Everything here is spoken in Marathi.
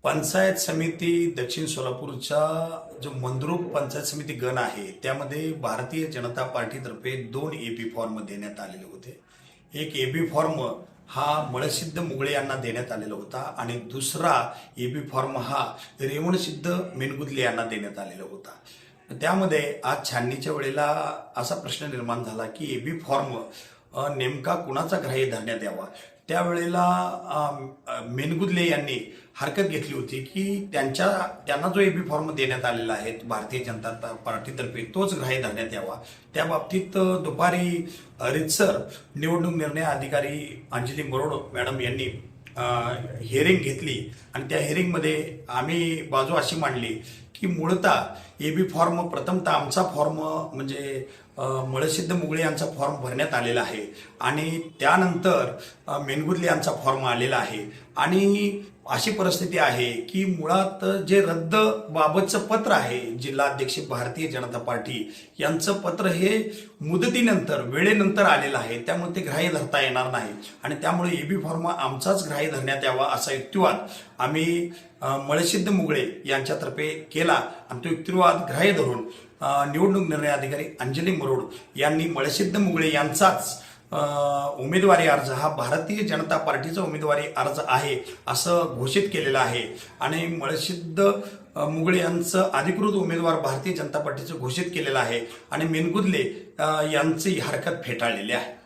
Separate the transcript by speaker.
Speaker 1: पंचायत समिती दक्षिण सोलापूरचा जो मंद्रुप पंचायत समिती गण आहे त्यामध्ये भारतीय जनता पार्टीतर्फे 2 एपी फॉर्म देण्यात आलेले होते। एक एपी फॉर्म हा मळसिद्ध मुगळे यांना देण्यात आलेला होता आणि दुसरा एपी फॉर्म हा रेवणसिद्ध मेनगुदले यांना देण्यात आलेला होता। त्यामध्ये आज छाननीच्या वेळेला असा प्रश्न निर्माण झाला की एपी फॉर्म नेमका कुणाचा ग्राह्य धरण्यात यावा। त्यावेळेला मेनगुदले यांनी हरकत घेतली होती की त्यांना जो एपी फॉर्म देण्यात आलेला आहे भारतीय जनता पार्टीतर्फे तोच ग्राह्य धरण्यात यावा। त्या बाबतीत दुपारी रितसर निवडणूक निर्णय अधिकारी अंजली मरोड मॅडम यांनी हिअरिंग घेतली आणि त्या हिअरिंगमध्ये आम्ही बाजू अशी मांडली की मूळतः एबी फॉर्म प्रथमतः आमचा फॉर्म म्हणजे मळसिद्ध मुगळे यांचा फॉर्म भरण्यात आलेला आहे आणि त्यानंतर मेनगुदले यांचा फॉर्म आलेला आहे आणि अशी परिस्थिती आहे की मुळात जे रद्द बाबतचं पत्र आहे जिल्हाध्यक्ष भारतीय जनता पार्टी यांचं पत्र हे मुदतीनंतर वेळेनंतर आलेलं आहे, त्यामुळे ते ग्राह्य धरता येणार नाही आणि त्यामुळे एबी फॉर्म आमचाच ग्राह्य धरण्यात यावा असा युक्तिवाद आम्ही मळसिद्ध मुगळे यांच्यातर्फे केला आणि तो युक्तिवाद ग्राह्य धरून निवडणूक निर्णय अधिकारी अंजली मरोड यांनी मळसिद्ध मुगळे यांचाच उमेदवारी अर्ज हा भारतीय जनता पार्टीचा उमेदवारी अर्ज आहे असं घोषित केलेलं आहे आणि मळसिद्ध मुगळे यांचं अधिकृत उमेदवार भारतीय जनता पार्टीचं घोषित केलेलं आहे आणि मेनगुदले यांची हरकत फेटाळलेली आहे।